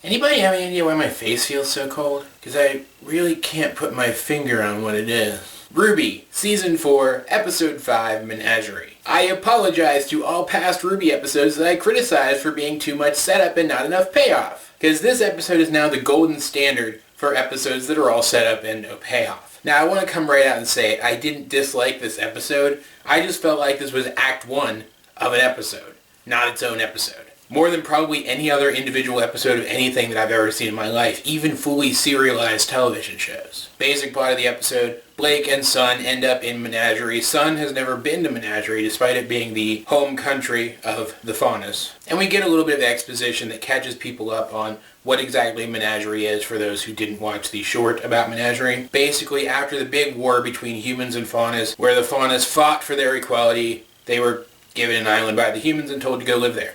Anybody have any idea why my face feels so cold? Because I really can't put my finger on what it is. RWBY, Season 4, Episode 5, Menagerie. I apologize to all past RWBY episodes that I criticized for being too much setup and not enough payoff. Because this episode is now the golden standard for episodes that are all set up and no payoff. Now I want to come right out and say I didn't dislike this episode. I just felt like this was Act 1 of an episode, not its own episode. More than probably any other individual episode of anything that I've ever seen in my life, even fully serialized television shows. Basic plot of the episode, Blake and Sun end up in Menagerie. Sun has never been to Menagerie, despite it being the home country of the Faunus. And we get a little bit of exposition that catches people up on what exactly Menagerie is for those who didn't watch the short about Menagerie. Basically, after the big war between humans and Faunus, where the Faunus fought for their equality, they were given an island by the humans and told to go live there.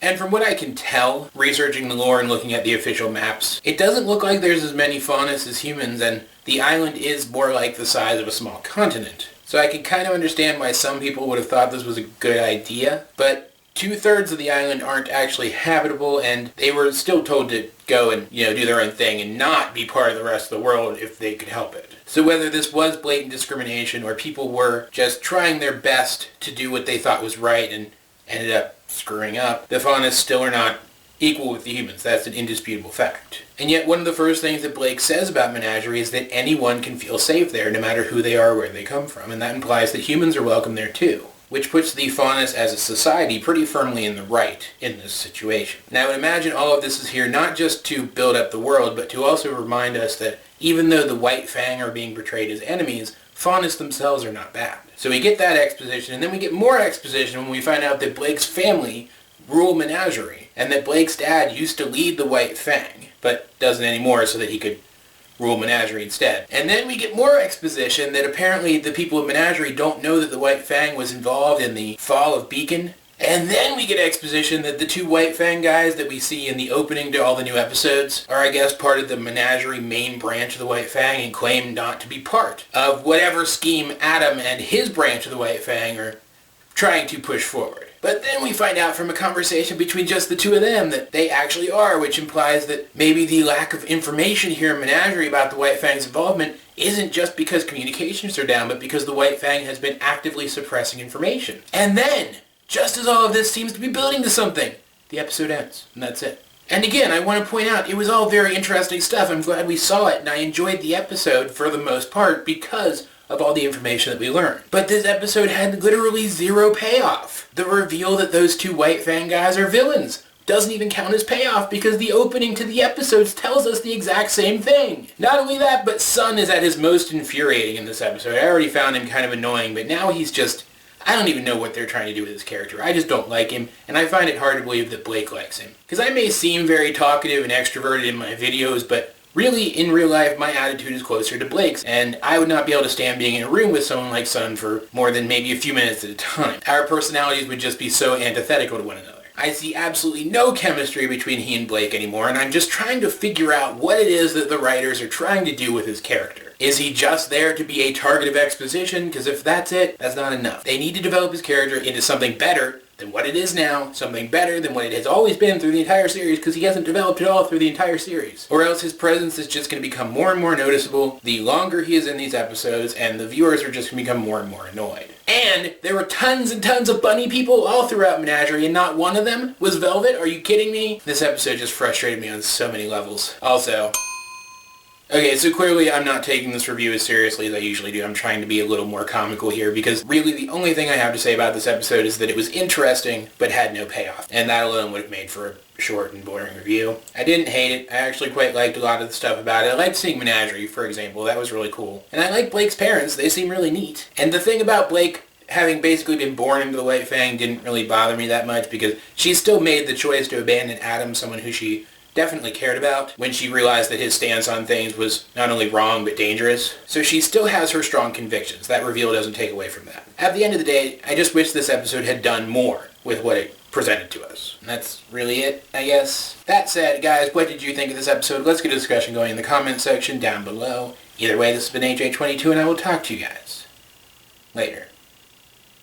And from what I can tell, researching the lore and looking at the official maps, it doesn't look like there's as many Faunus as humans, and the island is more like the size of a small continent. So I can kind of understand why some people would have thought this was a good idea, but 2/3 of the island aren't actually habitable, and they were still told to go and, do their own thing and not be part of the rest of the world if they could help it. So whether this was blatant discrimination or people were just trying their best to do what they thought was right and ended up screwing up, the Faunus still are not equal with the humans. That's an indisputable fact. And yet one of the first things that Blake says about Menagerie is that anyone can feel safe there no matter who they are or where they come from, and that implies that humans are welcome there too, which puts the Faunus as a society pretty firmly in the right in this situation. Now I would imagine all of this is here not just to build up the world, but to also remind us that even though the White Fang are being portrayed as enemies, Faunus themselves are not bad. So we get that exposition, and then we get more exposition when we find out that Blake's family rule Menagerie, and that Blake's dad used to lead the White Fang, but doesn't anymore so that he could rule Menagerie instead. And then we get more exposition that apparently the people of Menagerie don't know that the White Fang was involved in the fall of Beacon. And then we get exposition that the two White Fang guys that we see in the opening to all the new episodes are, I guess, part of the Menagerie main branch of the White Fang and claim not to be part of whatever scheme Adam and his branch of the White Fang are trying to push forward. But then we find out from a conversation between just the two of them that they actually are, which implies that maybe the lack of information here in Menagerie about the White Fang's involvement isn't just because communications are down, but because the White Fang has been actively suppressing information. And then, just as all of this seems to be building to something, the episode ends, and that's it. And again, I want to point out, it was all very interesting stuff. I'm glad we saw it, and I enjoyed the episode for the most part because of all the information that we learned. But this episode had literally zero payoff. The reveal that those two White Fang guys are villains doesn't even count as payoff because the opening to the episodes tells us the exact same thing. Not only that, but Sun is at his most infuriating in this episode. I already found him kind of annoying, but now he's just... I don't even know what they're trying to do with his character. I just don't like him, and I find it hard to believe that Blake likes him. Because I may seem very talkative and extroverted in my videos, but really, in real life, my attitude is closer to Blake's, and I would not be able to stand being in a room with someone like Sun for more than maybe a few minutes at a time. Our personalities would just be so antithetical to one another. I see absolutely no chemistry between he and Blake anymore, and I'm just trying to figure out what it is that the writers are trying to do with his character. Is he just there to be a target of exposition? Because if that's it, that's not enough. They need to develop his character into something better than what it is now, something better than what it has always been through the entire series, because he hasn't developed at all through the entire series. Or else his presence is just going to become more and more noticeable the longer he is in these episodes, and the viewers are just going to become more and more annoyed. And there were tons and tons of bunny people all throughout Menagerie, and not one of them was Velvet. Are you kidding me? This episode just frustrated me on so many levels. Also... okay, so clearly I'm not taking this review as seriously as I usually do. I'm trying to be a little more comical here because really the only thing I have to say about this episode is that it was interesting but had no payoff. And that alone would have made for a short and boring review. I didn't hate it. I actually quite liked a lot of the stuff about it. I liked seeing Menagerie, for example. That was really cool. And I like Blake's parents. They seem really neat. And the thing about Blake having basically been born into the White Fang didn't really bother me that much because she still made the choice to abandon Adam, someone who she definitely cared about, when she realized that his stance on things was not only wrong but dangerous. So she still has her strong convictions. That reveal doesn't take away from that. At the end of the day, I just wish this episode had done more with what it presented to us. And that's really it, I guess. That said, guys, what did you think of this episode? Let's get a discussion going in the comment section down below. Either way, this has been AJ22, and I will talk to you guys later.